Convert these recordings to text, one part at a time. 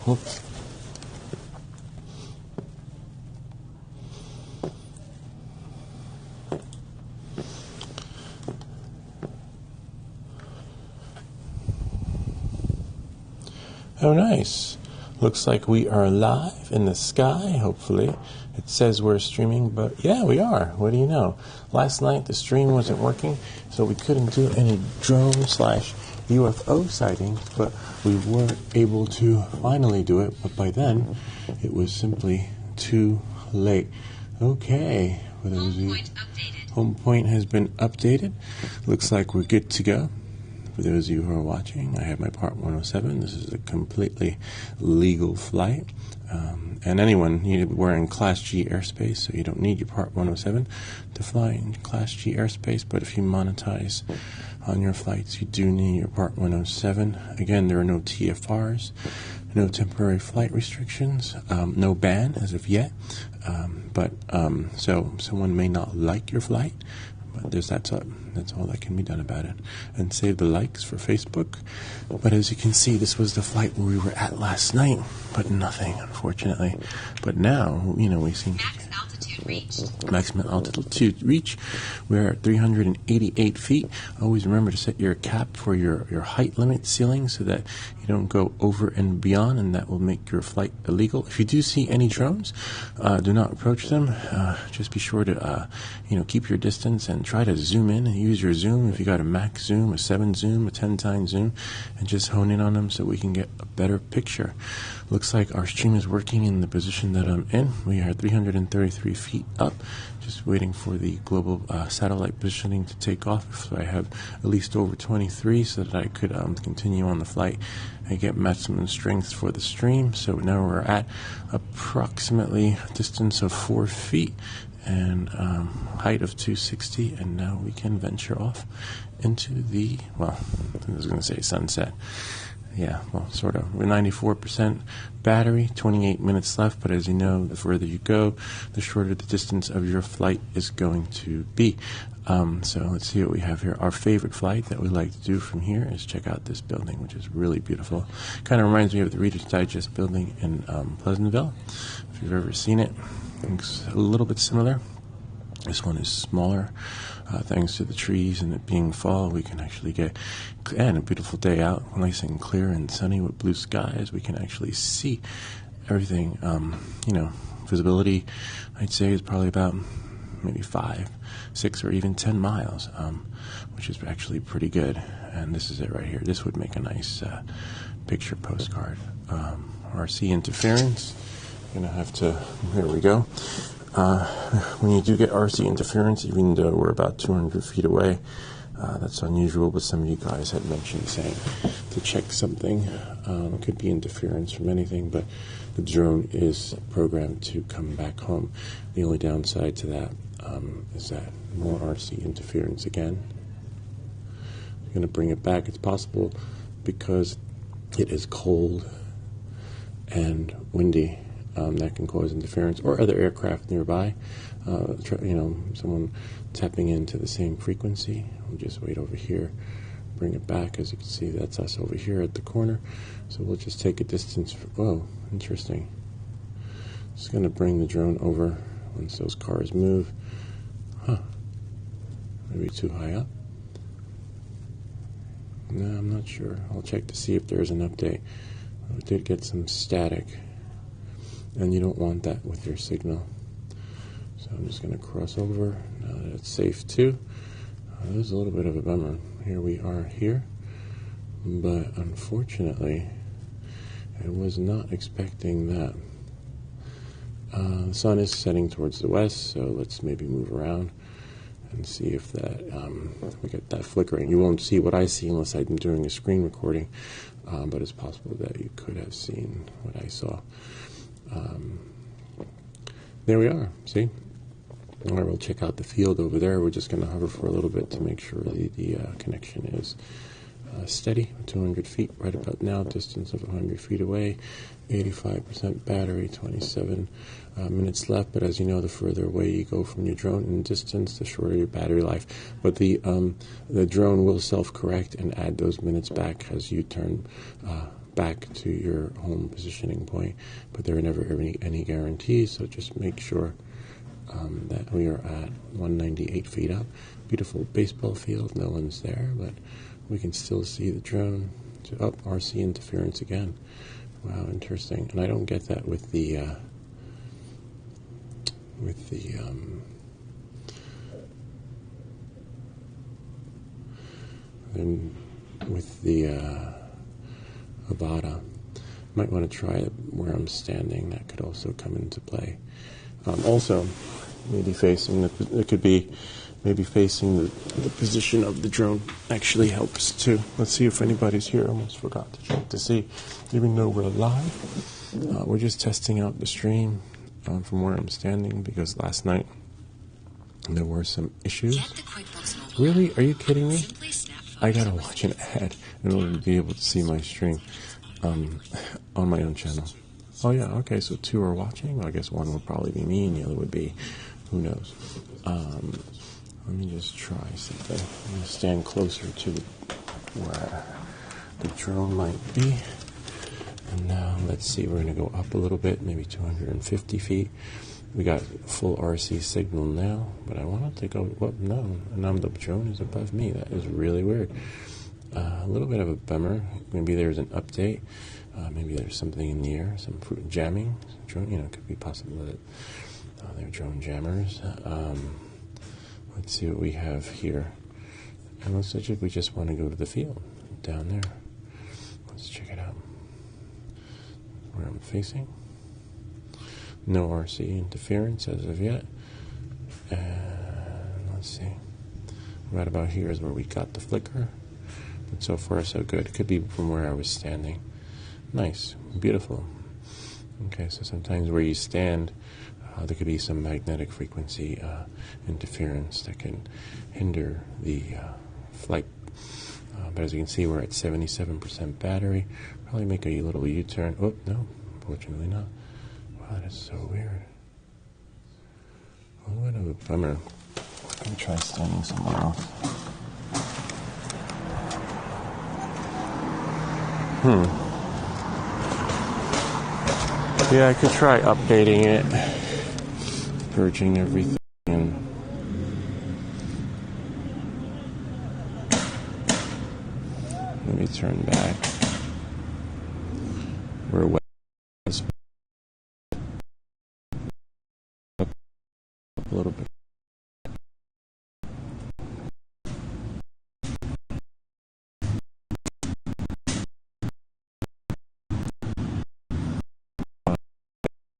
Whoops. Oh, nice. Looks like we are live in the sky, hopefully. It says we're streaming, but yeah, we are. What do you know? Last night the stream wasn't working, so we couldn't do any drone/UFO sightings, but we were able to finally do it, but by then it was simply too late. Okay. Home point has been updated. Looks like we're good to go. For those of you who are watching, I have my Part 107. This is a completely legal flight. And anyone, you're wearing Class G airspace, so you don't need your Part 107 to fly in Class G airspace. But if you monetize on your flights, you do need your Part 107. Again, there are no TFRs, no temporary flight restrictions, no ban as of yet. So someone may not like your flight, but that's all that can be done about it. And save the likes for Facebook. But as you can see, this was the flight where we were at last night, but nothing, unfortunately. But now, we seem to maximum altitude reach. We're at 388 feet. Always remember to set your cap for your height limit ceiling so that you don't go over and beyond, and that will make your flight illegal. If you do see any drones, do not approach them. Just be sure to keep your distance and try to zoom in and use your zoom. If you got a max zoom, a 7 zoom, a 10 times zoom, and just hone in on them so we can get a better picture. Looks like our stream is working in the position that I'm in. We are 333 feet up, just waiting for the global satellite positioning to take off. So I have at least over 23 so that I could continue on the flight and get maximum strength for the stream. So now we're at approximately a distance of 4 feet and height of 260, and now we can venture off into the, I was going to say sunset. Yeah, well, sort of. We're 94% battery, 28 minutes left, but as you know, the further you go, the shorter the distance of your flight is going to be. So let's see what we have here. Our favorite flight that we like to do from here is check out this building, which is really beautiful. Kind of reminds me of the Reader's Digest building in Pleasantville. If you've ever seen it, it's a little bit similar. This one is smaller. Thanks to the trees and it being fall, we can actually get a beautiful day out, nice and clear and sunny with blue skies. We can actually see everything. Visibility, I'd say, is probably about maybe 5, 6, or even 10 miles, which is actually pretty good. And this is it right here. This would make a nice picture postcard. RC interference. Gonna have to. Here we go. When you do get RC interference, even though we're about 200 feet away, that's unusual, but some of you guys had mentioned saying to check something. It could be interference from anything, but the drone is programmed to come back home. The only downside to that is that more RC interference again. I'm going to bring it back. It's possible because it is cold and windy. That can cause interference, or other aircraft nearby. Someone tapping into the same frequency. We'll just wait over here, bring it back. As you can see, that's us over here at the corner. So we'll just take a distance. Whoa, interesting. Just going to bring the drone over once those cars move. Maybe too high up. No, I'm not sure. I'll check to see if there's an update. We did get some static. And you don't want that with your signal. So I'm just going to cross over now that it's safe too. This is a little bit of a bummer. Here we are here. But unfortunately, I was not expecting that. The sun is setting towards the west, so let's maybe move around and see if that we get that flickering. You won't see what I see unless I'm doing a screen recording, but it's possible that you could have seen what I saw. There we are, see? All right, we'll check out the field over there. We're just going to hover for a little bit to make sure the connection is steady. 200 feet right about now, distance of 100 feet away, 85% battery, 27 minutes left. But as you know, the further away you go from your drone in distance, the shorter your battery life. But the drone will self-correct and add those minutes back as you turn back to your home positioning point, but there are never any guarantees, so just make sure that we are at 198 feet up. Beautiful baseball field, no one's there, but we can still see the drone. So, RC interference again. Wow, interesting. And I don't get that with the Avata. Might want to try it where I'm standing. That could also come into play. Also, maybe facing it could be maybe facing the position of the drone actually helps too. Let's see if anybody's here. I almost forgot to check to see, even though we're live. We're just testing out the stream from where I'm standing because last night there were some issues. Really? Are you kidding me? I gotta watch an ad in order to be able to see my stream on my own channel. Oh yeah, okay, so 2 are watching. Well, I guess 1 would probably be me and the other would be, who knows. Let me just try something. I'm going to stand closer to where the drone might be. And now let's see, we're going to go up a little bit, maybe 250 feet. We got full RC signal now, but I wanted to go, well, no, and now the drone is above me. That is really weird. A little bit of a bummer. Maybe there's an update. Maybe there's something in the air, some jamming. Drone, could be possible that they're drone jammers. Let's see what we have here. And looks like we just want to go to the field down there. Let's check it out. Where I'm facing. No RC interference as of yet. And let's see. Right about here is where we got the flicker. But so far so good. It could be from where I was standing. Nice. Beautiful. Okay, so sometimes where you stand, there could be some magnetic frequency interference that can hinder the flight. But as you can see, we're at 77% battery. Probably make a little U-turn. Oh, no, fortunately not. Wow, that is so weird. A little bit of a bummer. Let me try standing somewhere else. Yeah, I could try updating it. Purging everything and let me turn back. We're wet. Up a little bit.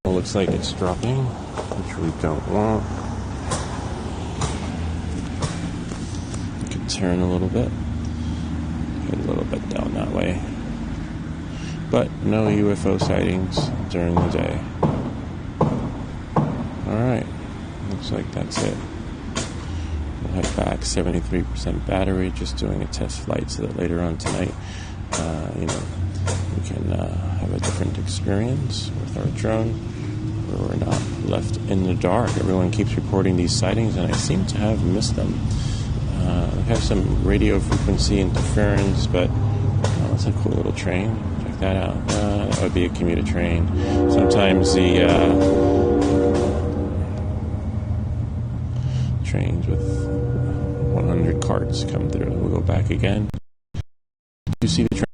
Looks like it's dropping, which we don't want. You can turn a little bit. Get a little bit down that way. But no UFO sightings during the day. Alright. Looks like that's it. We'll head back. 73% battery. Just doing a test flight so that later on tonight, we can have a different experience with our drone. We're not left in the dark. Everyone keeps reporting these sightings, and I seem to have missed them. We have some radio frequency interference, but that's a cool little train. Check that out. That would be a commuter train. Sometimes the trains with 100 carts come through. We'll go back again. You see the train?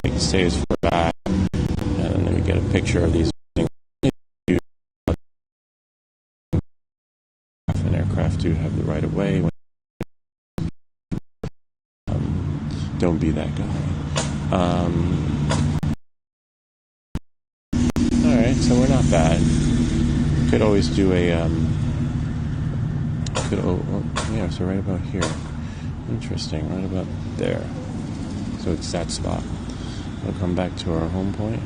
Like it stays for back. And then we get a picture of these things. An aircraft do have the right of way. Don't be that guy. Alright, so we're not bad. Could always do a so right about here. Interesting, right about there. So it's that spot. We'll come back to our home point.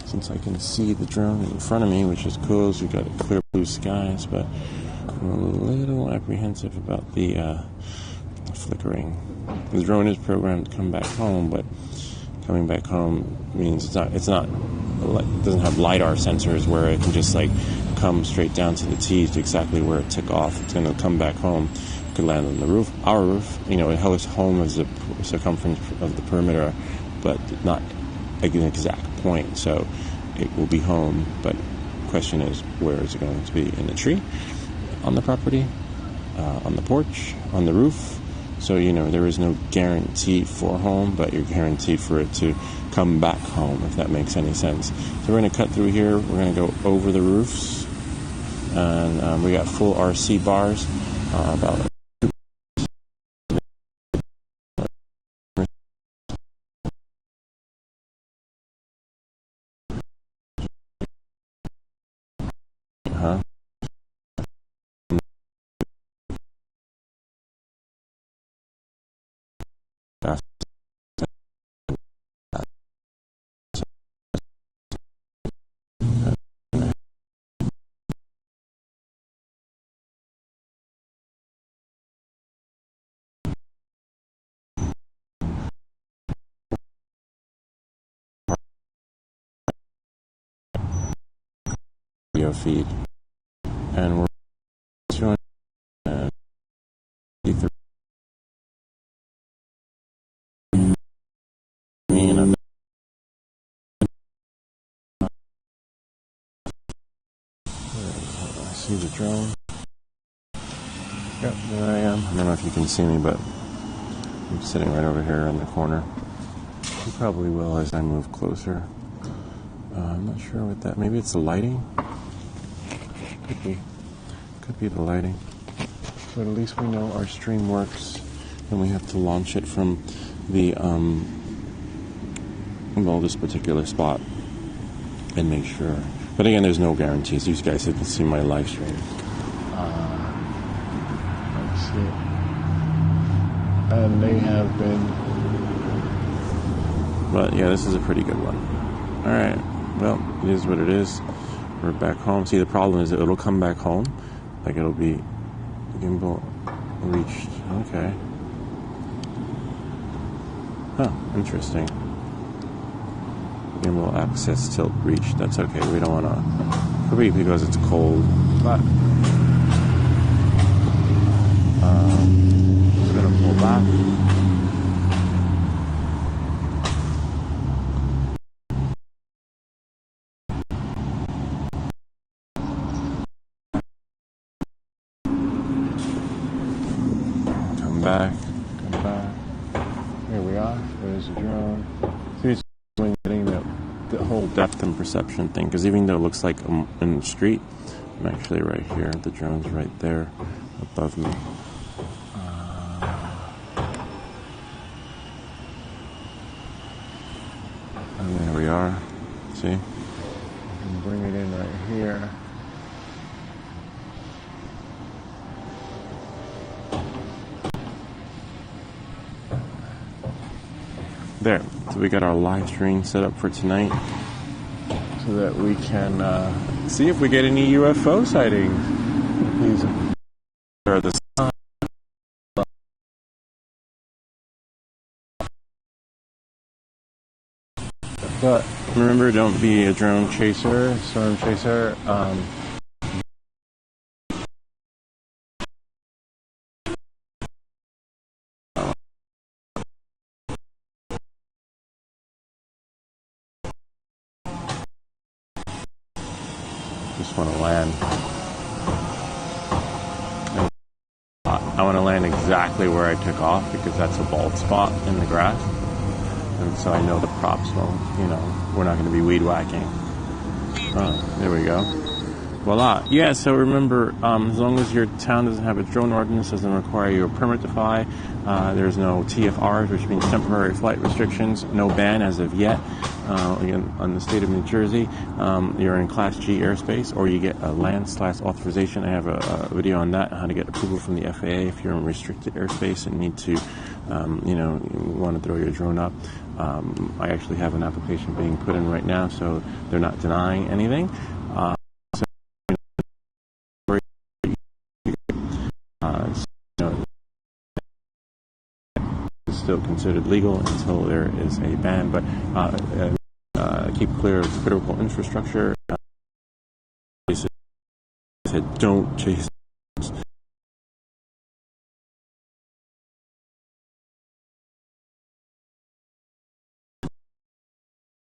Since I can see the drone in front of me, which is cool, so we've got clear blue skies, but I'm a little apprehensive about the flickering. The drone is programmed to come back home, but coming back home means it doesn't have LiDAR sensors where it can just like come straight down to the T's to exactly where it took off. It's going to come back home. It could land on the roof, our roof. You know, it holds home as the circumference of the perimeter, but not an exact point. So it will be home, but the question is, where is it going to be? In the tree, on the property, on the porch, on the roof? So, you know, there is no guarantee for home, but you're guaranteed for it to come back home, if that makes any sense. So we're going to cut through here. We're going to go over the roofs. And we got full RC bars. About video feed. And we're 253. See the drone. Yep, there I am. I don't know if you can see me, but I'm sitting right over here in the corner. You probably will as I move closer. I'm not sure what that. Maybe it's the lighting. Could be the lighting. But at least we know our stream works, and we have to launch it from the well, this particular spot and make sure. But again, there's no guarantees. These guys have seen my live stream. Let's see. And they have been. But yeah, this is a pretty good one. All right. Well, it is what it is. We're back home. See, the problem is that it'll come back home. Like it'll be gimbal reached. Okay. Huh. Interesting. Gimbal access tilt reached. That's okay. We don't want to. Could be because it's cold. But just gonna pull back. Come back. Here we are. There's the drone. See, it's getting the whole depth and perception thing, because even though it looks like I'm in the street, I'm actually right here. The drone's right there above me. And there we are. See? I can bring it in right here. There. So we got our live stream set up for tonight so that we can see if we get any UFO sightings. These are the signs. But remember, don't be a drone chaser, storm chaser. Just want to land. I want to land exactly where I took off, because that's a bald spot in the grass. And so I know the props won't, we're not going to be weed whacking. Oh, there we go. Voila. Yeah, so remember, as long as your town doesn't have a drone ordinance, doesn't require you a permit to fly, there's no TFRs, which means temporary flight restrictions, no ban as of yet. Again, on the state of New Jersey, you're in Class G airspace, or you get a land/authorization. I have a video on that, how to get approval from the FAA if you're in restricted airspace and need to, you want to throw your drone up. I actually have an application being put in right now, so they're not denying anything. It's still considered legal until there is a ban, but keep clear of critical infrastructure. said, don't chase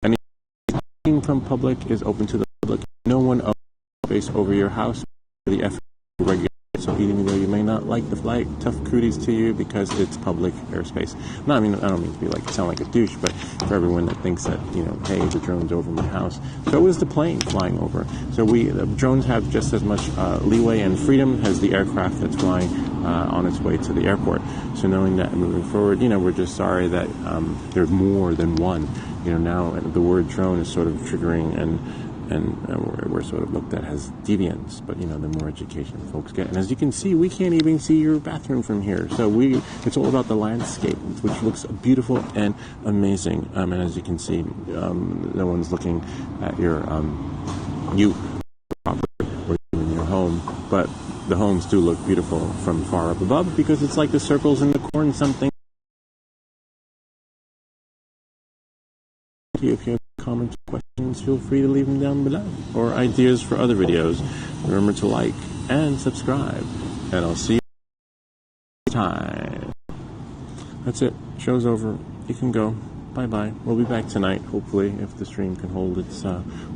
anything from public is open to the public. No one owns space over your house. The FAA regulates. So even though you may not like the flight, tough cooties to you because it's public airspace. No, I mean, I don't mean to be like sound like a douche, but for everyone that thinks that, you know, hey, the drone's over my house, so is the plane flying over. So drones have just as much leeway and freedom as the aircraft that's flying on its way to the airport. So knowing that moving forward, you know, we're just sorry that there's more than one. You know, now the word drone is sort of triggering and we're sort of looked at as deviants, but you know, the more education folks get, and as you can see, we can't even see your bathroom from here. So it's all about the landscape, which looks beautiful and amazing. And as you can see, no one's looking at your property or even your home, but the homes do look beautiful from far up above because it's like the circles in the corn. Something. If you have comments or questions, feel free to leave them down below, or ideas for other videos. Remember to like and subscribe, and I'll see you next time. That's it. Show's over. You can go. Bye-bye. We'll be back tonight, hopefully, if the stream can hold its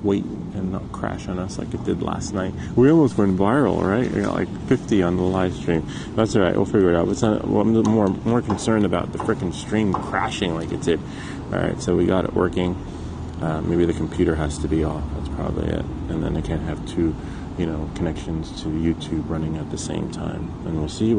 weight and not crash on us like it did last night. We almost went viral, right? We got like 50 on the live stream. That's all right. We'll figure it out. I'm more concerned about the frickin' stream crashing like it did. All right, so we got it working. Maybe the computer has to be off. That's probably it. And then I can't have two, connections to YouTube running at the same time. And we'll see you all.